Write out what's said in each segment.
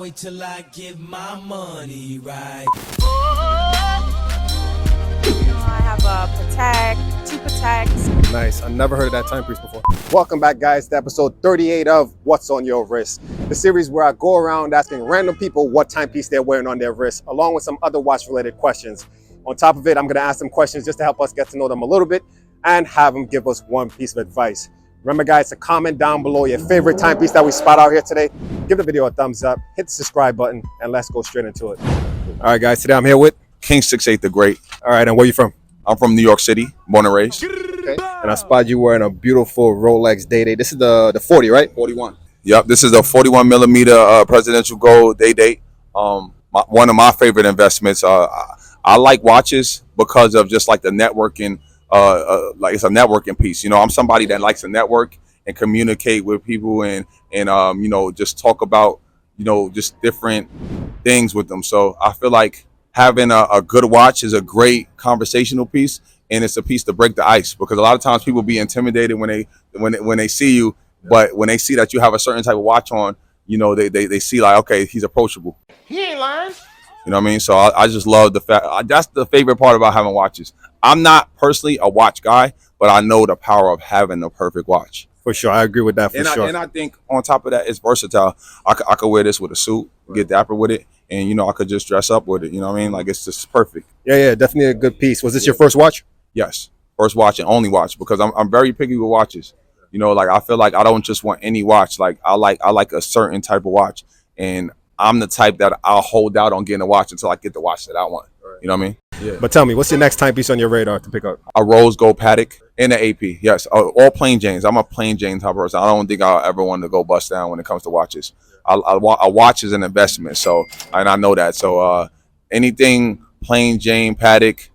Wait till I get my money right. I have a Patek, two Pateks. Nice. I've never heard of that timepiece before. Welcome back, guys, to episode 38 of What's on Your Wrist, the series where I go around asking random people what timepiece they're wearing on their wrist, along with some other watch-related questions. On top of it, I'm going to ask them questions just to help us get to know them a little bit and have them give us one piece of advice. Remember, guys, to comment down below your favorite timepiece that we spot out here today. Give the video a thumbs up, hit the subscribe button, and let's go straight into it. All right, guys, today I'm here with King 68 the Great. All right, and where you from? I'm from New York City, born and raised. Okay. And I spotted you wearing a beautiful Rolex Day-Date. This is the 40, right? 41. Yep, this is a 41 millimeter presidential gold Day-Date. One of my favorite investments. I like watches because of just like the networking. Like it's a networking piece. You know, I'm somebody that likes to network and communicate with people and you know, just talk about, you know, just different things with them. So I feel like having a good watch is a great conversational piece, and it's a piece to break the ice, because a lot of times people be intimidated when they see you, but when they see that you have a certain type of watch on, you know, they see like, okay, he's approachable. He ain't lying. You know what I mean? So I just love the fact, that's the favorite part about having watches. I'm not personally a watch guy, but I know the power of having the perfect watch. For sure. I agree with that for sure. And I think on top of that, it's versatile. I could wear this with a suit, get dapper with it, and, you know, I could just dress up with it. You know what I mean? Like, it's just perfect. Yeah, definitely a good piece. Was this your first watch? Yes. First watch and only watch, because I'm very picky with watches. You know, like, I feel like I don't just want any watch. Like, I like a certain type of watch, and I'm the type that I'll hold out on getting a watch until I get the watch that I want. You know what I mean? Yeah. But tell me, what's your next timepiece on your radar to pick up? A rose gold Patek and an AP. Yes, all plain Janes. I'm a plain Jane type of person. I don't think I'll ever want to go bust down when it comes to watches. A watch is an investment, so, and I know that. So anything plain Jane Patek,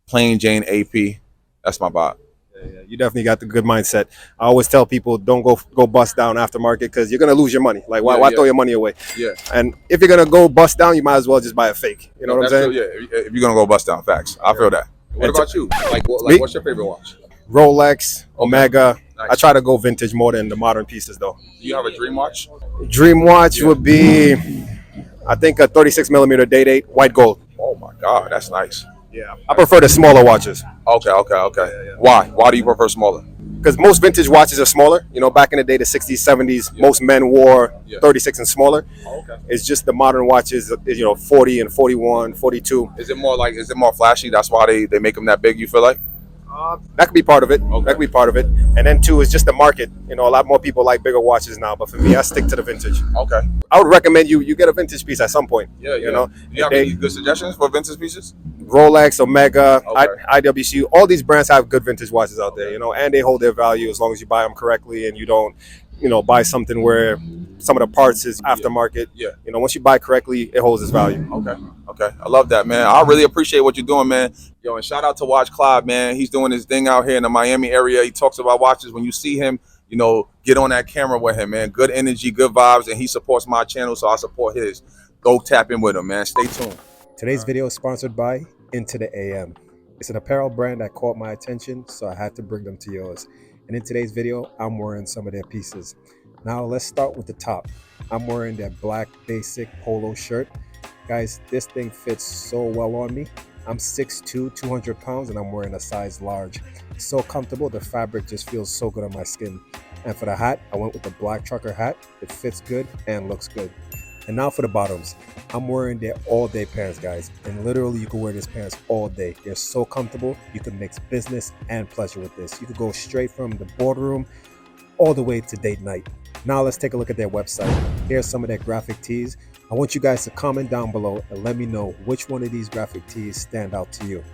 plain Jane AP, that's my vibe. Yeah, you definitely got the good mindset. I always tell people, don't go bust down aftermarket, because you're gonna lose your money. Like, why throw your money away? Yeah. And if you're gonna go bust down, you might as well just buy a fake. You know what I'm saying? Yeah. If you're gonna go bust down, facts. I feel that. What about you? Like what's your favorite watch? Rolex, Omega. Nice. I try to go vintage more than the modern pieces, though. Do you have a dream watch? Dream watch would be, I think, a 36 millimeter Day-Date, white gold. Oh my God, that's nice. Yeah, I prefer the smaller watches. Okay. Yeah. Why do you prefer smaller? Because most vintage watches are smaller. You know, back in the day, the 60s, 70s, most men wore 36 and smaller. Oh, okay. It's just the modern watches, you know, 40 and 41, 42. Is it more flashy? That's why they make them that big, you feel like? That could be part of it. Okay. That could be part of it. And then two is just the market. You know, a lot more people like bigger watches now, but for me, I stick to the vintage. Okay. I would recommend you get a vintage piece at some point. Yeah. You know, do you have any good suggestions for vintage pieces? Rolex, Omega, IWC, all these brands have good vintage watches out there, you know, and they hold their value as long as you buy them correctly and you don't, you know, buy something where some of the parts is aftermarket. Yeah. You know, once you buy correctly, it holds its value. Okay. I love that, man. I really appreciate what you're doing, man. Yo, and shout out to Watch Clyde, man. He's doing his thing out here in the Miami area. He talks about watches. When you see him, you know, get on that camera with him, man. Good energy, good vibes, and he supports my channel, so I support his. Go tap in with him, man. Stay tuned. Today's video is sponsored by Into the AM. It's an apparel brand that caught my attention, so I had to bring them to yours. And in today's video, I'm wearing some of their pieces. Now let's start with the top. I'm wearing their black basic polo shirt. Guys, this thing fits so well on me. I'm 6'2", 200 pounds, and I'm wearing a size large. It's so comfortable. The fabric just feels so good on my skin. And for the hat, I went with the black trucker hat. It fits good and looks good. And now for the bottoms. I'm wearing their all-day pants, guys. And literally, you can wear these pants all day. They're so comfortable. You can mix business and pleasure with this. You could go straight from the boardroom all the way to date night. Now let's take a look at their website. Here's some of their graphic tees. I want you guys to comment down below and let me know which one of these graphic tees stand out to you.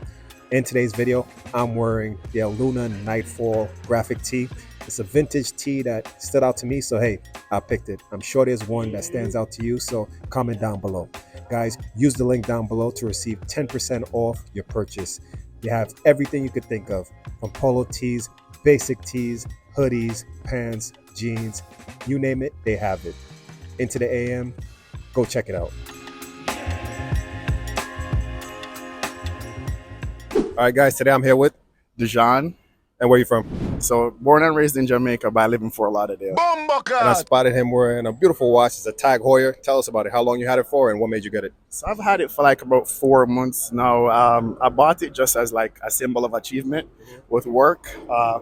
In today's video, I'm wearing the Luna Nightfall graphic tee. It's a vintage tee that stood out to me, so hey, I picked it. I'm sure there's one that stands out to you, so comment down below. Guys, use the link down below to receive 10% off your purchase. You have everything you could think of, from polo tees, basic tees, hoodies, pants, jeans, you name it, they have it. Into the AM, go check it out. All right, guys, today I'm here with Dijon. And where you from? So born and raised in Jamaica, but I live in Fort Lauderdale. And I spotted him wearing a beautiful watch. It's a Tag Heuer. Tell us about it. How long you had it for and what made you get it? So I've had it for like about 4 months now. I bought it just as like a symbol of achievement with work.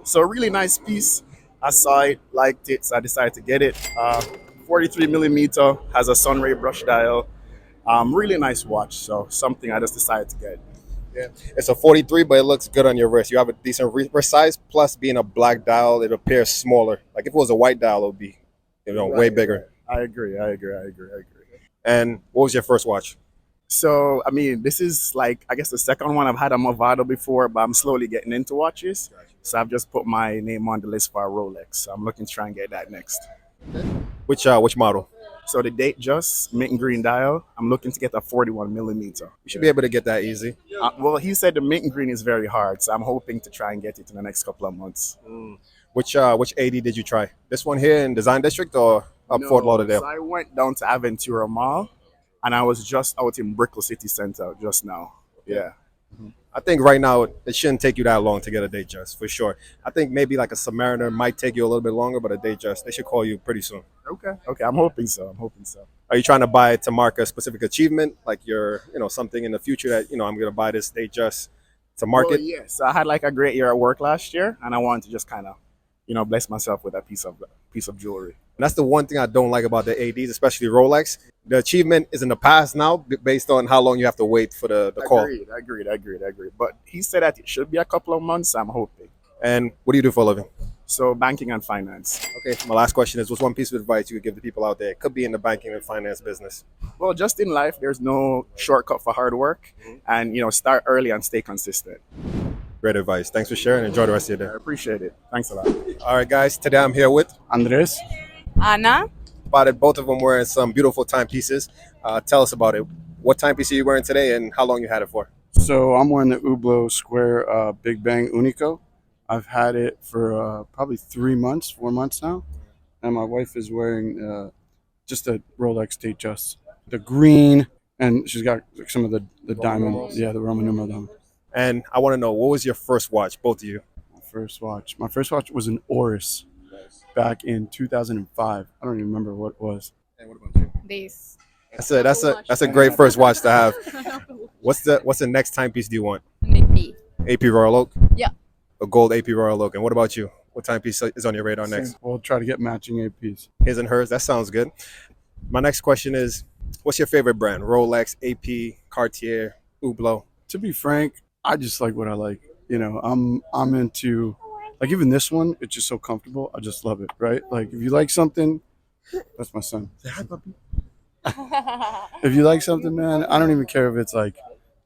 So a really nice piece. I saw it, liked it, so I decided to get it. 43 millimeter, has a sunray brush dial. Really nice watch. So something I just decided to get. Yeah. It's a 43, but it looks good on your wrist. You have a decent wrist size. Plus, being a black dial, it appears smaller. Like if it was a white dial, it would be, way bigger. I agree. And what was your first watch? So, I mean, this is like, I guess the second one. I've had a Movado before, but I'm slowly getting into watches. So I've just put my name on the list for a Rolex. So I'm looking to try and get that next. Which model? So the date just mint green dial. I'm looking to get a 41 millimeter. You should be able to get that easy. Well, he said the mint green is very hard, so I'm hoping to try and get it in the next couple of months. Which AD did you try? This one here in Design District or up Fort Lauderdale? So I went down to Aventura Mall, and I was just out in Brickell City Center just now. Yeah. I think right now it shouldn't take you that long to get a Datejust, for sure. I think maybe like a Submariner might take you a little bit longer, but a Datejust, they should call you pretty soon. Okay. I'm hoping so. Are you trying to buy it to mark a specific achievement, like you're, something in the future that, I'm going to buy this Datejust to market? Well, yes, I had like a great year at work last year, and I wanted to just kind of, bless myself with a piece of jewelry. And that's the one thing I don't like about the ADs, especially Rolex. The achievement is in the past now, based on how long you have to wait for the call. Agreed. But he said that it should be a couple of months. I'm hoping. And what do you do for a living? So banking and finance. Okay, my last question is, what's one piece of advice you could give the people out there? It could be in the banking and finance business. Well, just in life, there's no shortcut for hard work. And, start early and stay consistent. Great advice. Thanks for sharing. Enjoy the rest of your day. I appreciate it. Thanks a lot. All right, guys. Today I'm here with Andres. Anna. Spotted both of them wearing some beautiful timepieces. Tell us about it. What timepiece are you wearing today and how long you had it for? So I'm wearing the Hublot Square Big Bang Unico. I've had it for probably 4 months now. And my wife is wearing just a Rolex Datejust. The green, and she's got some of the diamond. Numerals? Yeah, the Roman numeral diamond. And I want to know, what was your first watch, both of you? My first watch was an Oris back in 2005. I don't even remember what it was. And what about you? This. That's a great first watch to have. What's the next timepiece do you want? Maybe. AP Royal Oak? Yeah. A gold AP Royal Oak. And what about you? What timepiece is on your radar next? We'll try to get matching APs. His and hers. That sounds good. My next question is, what's your favorite brand? Rolex, AP, Cartier, Hublot? To be frank, I just like what I like. I'm into, like, even this one, it's just so comfortable. I just love it, right? Like, if you like something, that's my son. Say hi, puppy. If you like something, man, I don't even care if it's like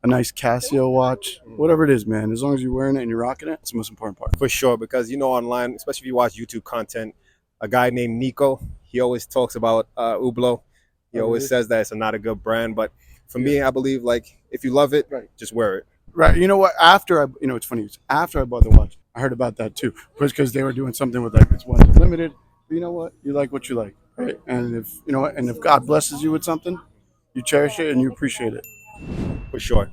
a nice Casio watch, whatever it is, man. As long as you're wearing it and you're rocking it, it's the most important part. For sure, because online, especially if you watch YouTube content, a guy named Nico, he always talks about Hublot. He always says that it's not a good brand, but for me, I believe, like, if you love it, just wear it. Right. You know what? It's funny. After I bought the watch, I heard about that too. Because they were doing something with like it's one limited. But you know what? You like what you like, right? And if God blesses you with something, you cherish it and you appreciate it. For sure.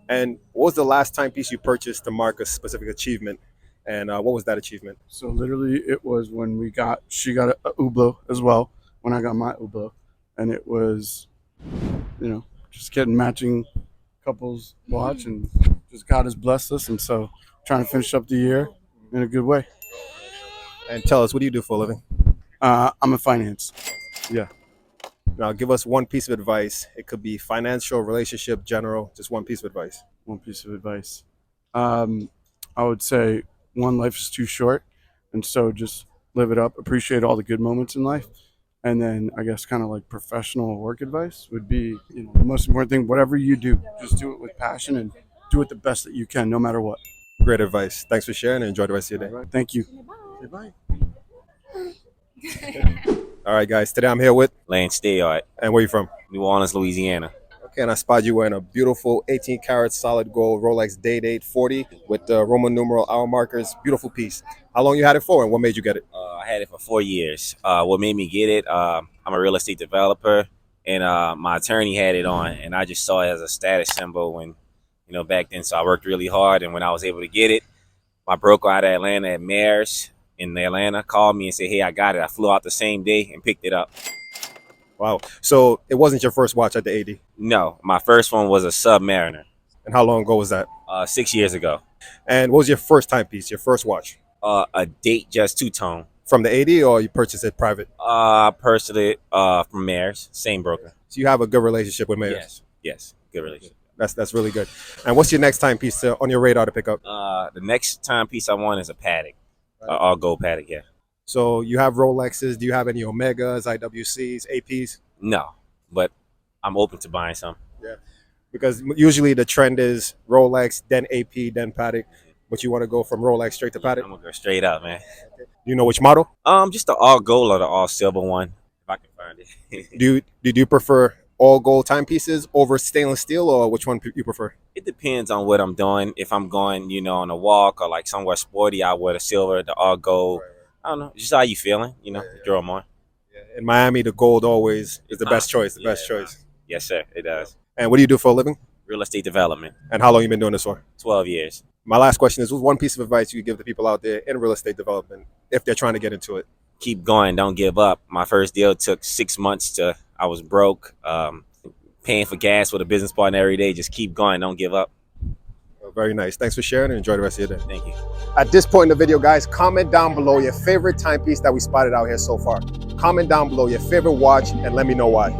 And what was the last timepiece you purchased to mark a specific achievement? And what was that achievement? So literally, it was when she got a Hublot as well. When I got my Hublot, and it was, just getting matching couples watch, and just God has blessed us, and so trying to finish up the year in a good way. And tell us, what do you do for a living? I'm in finance. Yeah. Now, give us one piece of advice. It could be financial, relationship, general, just one piece of advice. One piece of advice. I would say, one, life is too short, and so just live it up, appreciate all the good moments in life. And then I guess kind of like professional work advice would be, the most important thing, whatever you do, just do it with passion and do it the best that you can, no matter what. Great advice. Thanks for sharing and enjoy the rest of your day. All right, thank you. Say bye. All right, guys. Today I'm here with Lance Stayard, and where you from? New Orleans, Louisiana. Okay, and I spotted you wearing a beautiful 18 karat solid gold Rolex Day-Date 40 with the Roman numeral hour markers. Beautiful piece. How long you had it for and what made you get it? I had it for 4 years. What made me get it, I'm a real estate developer, and my attorney had it on, and I just saw it as a status symbol when, back then. So I worked really hard, and when I was able to get it, My broker out of Atlanta at Mayor's in Atlanta called me and said, "Hey, I got it." I flew out the same day and picked it up. Wow. So it wasn't your first watch at the 80. No, my first one was a Submariner, And how long ago was that? 6 years ago. And what was your first timepiece, your first watch? A date just two-tone. From the 80 or you purchased it private? I purchased it from Mayor's, same broker. So you have a good relationship with Mayors. Yes, good relationship. That's really good. And what's your next timepiece on your radar to pick up? The next timepiece I want is a Patek, all gold Patek. Yeah. So you have Rolexes. Do you have any Omegas, IWCs, APs? No, but I'm open to buying some. Yeah. Because usually the trend is Rolex, then AP, then Patek. But you want to go from Rolex straight to Patek? I'm gonna go straight up, man. Do you know which model? Just the all gold or the all silver one, if I can find it. Do you prefer all gold timepieces over stainless steel, or which one you prefer? It depends on what I'm doing. If I'm going, on a walk or like somewhere sporty, I wear the silver, the all gold. I don't know, just how you feeling, throw them on. In Miami, the gold always is the best choice. The best choice. Yes, sir, it does. And what do you do for a living? Real estate development, And how long you been doing this for? 12 years. My last question is, what's one piece of advice you could give the people out there in real estate development if they're trying to get into it? Keep going, don't give up. My first deal took 6 months I was broke, paying for gas with a business partner every day. Just keep going, don't give up. Very nice. Thanks for sharing and enjoy the rest of your day. Thank you. At this point in the video, guys, comment down below your favorite timepiece that we spotted out here so far. Comment down below your favorite watch and let me know why.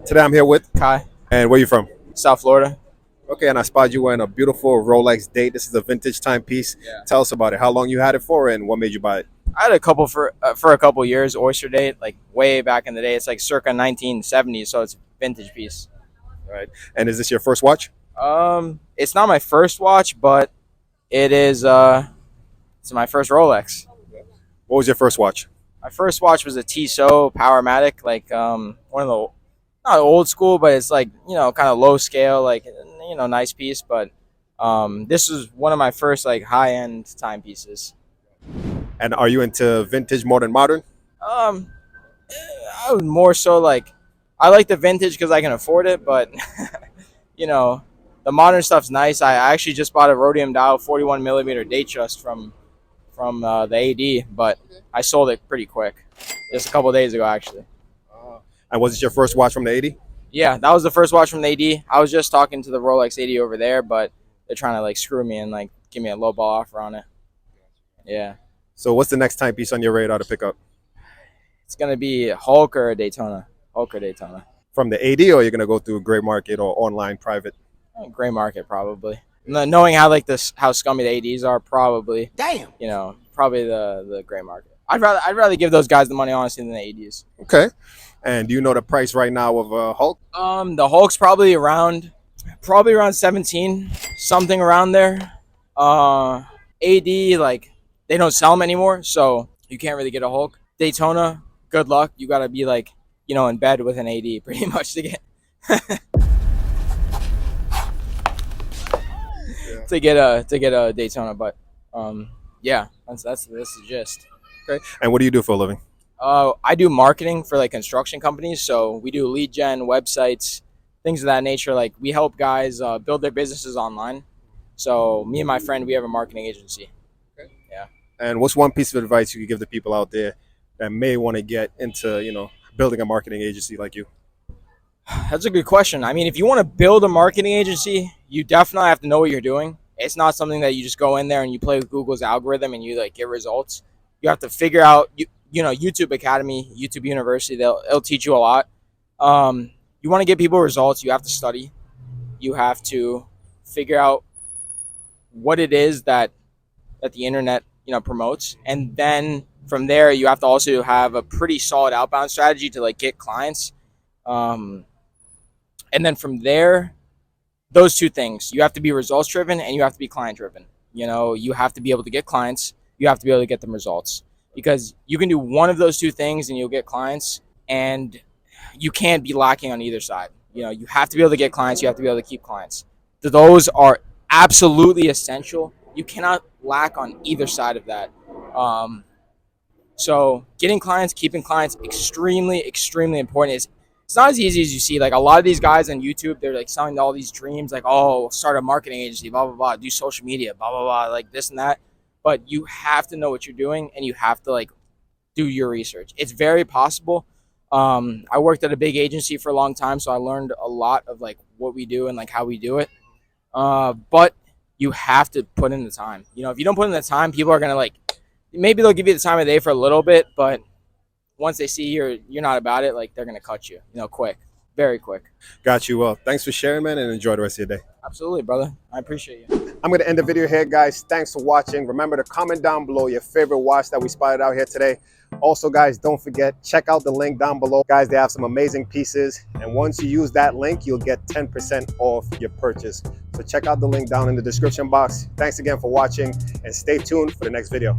Today I'm here with Kai, and where you from? South Florida. Okay, and I spotted you wearing a beautiful Rolex date. This is a vintage timepiece. Yeah. Tell us about it. How long you had it for and what made you buy it? I had a couple for a couple years. Oyster date, like way back in the day. It's like circa 1970s, so it's a vintage piece. Right. And is this your first watch? It's not my first watch, but it is. It's my first Rolex. What was your first watch? My first watch was a Tissot Powermatic, like one of the not old school, but it's like kind of low scale, like nice piece. But this was one of my first like high end timepieces. And are you into vintage more than modern? I would more so like I like the vintage because I can afford it, but the modern stuff's nice. I actually just bought a rhodium dial 41 millimeter date trust from the AD, but I sold it pretty quick, just a couple of days ago actually. And was it your first watch from the 80? Yeah, that was the first watch from the AD. I was just talking to the Rolex 80 over there, but they're trying to like screw me and like give me a low ball offer on it. Yeah. So what's the next timepiece on your radar to pick up? It's going to be Hulk or Daytona. Hulk or Daytona. From the 80, or you're going to go through a gray market or online private? Gray market, probably. Knowing how like how scummy the ADs are, probably. Damn. Probably the gray market. I'd rather give those guys the money, honestly, than the ADs. Okay. And do you know the price right now of a Hulk? The Hulk's probably around 17, something around there. AD, like, they don't sell them anymore, so you can't really get a Hulk. Daytona, good luck. You got to be like, in bed with an AD pretty much to get to get a Daytona. But yeah, that's the gist. Okay. And what do you do for a living? I do marketing for like construction companies, so we do lead gen, websites, things of that nature. Like we help guys build their businesses online. So me and my friend, we have a marketing agency. Okay. Yeah. And what's one piece of advice you could give the people out there that may want to get into, building a marketing agency like you? That's a good question. I mean, if you want to build a marketing agency, you definitely have to know what you're doing. It's not something that you just go in there and you play with Google's algorithm and you like get results. You have to figure out, YouTube Academy, YouTube University, it'll teach you a lot. You want to get people results, you have to study. You have to figure out what it is that the internet, promotes. And then from there, you have to also have a pretty solid outbound strategy to like get clients. And then from there, those two things, you have to be results driven and you have to be client driven. You have to be able to get clients. You have to be able to get them results, because you can do one of those two things and you'll get clients, and you can't be lacking on either side. You have to be able to get clients. You have to be able to keep clients. Those are absolutely essential. You cannot lack on either side of that. So getting clients, keeping clients, extremely, extremely important. It's not as easy as you see. Like a lot of these guys on YouTube, they're like selling all these dreams, like, oh, start a marketing agency, blah blah blah, do social media, blah blah blah, like this and that. But you have to know what you're doing, and you have to like do your research. It's very possible. I worked at a big agency for a long time, so I learned a lot of like what we do and like how we do it. But you have to put in the time. You know, if you don't put in the time, people are gonna like, maybe they'll give you the time of day for a little bit, but once they see you're not about it, like they're gonna cut you, quick, very quick. Got you. Well, thanks for sharing, man, and enjoy the rest of your day. Absolutely, brother. I appreciate you. I'm going to end the video here, guys. Thanks for watching. Remember to comment down below your favorite watch that we spotted out here today. Also, guys, don't forget, check out the link down below. Guys, they have some amazing pieces. And once you use that link, you'll get 10% off your purchase. So check out the link down in the description box. Thanks again for watching, and stay tuned for the next video.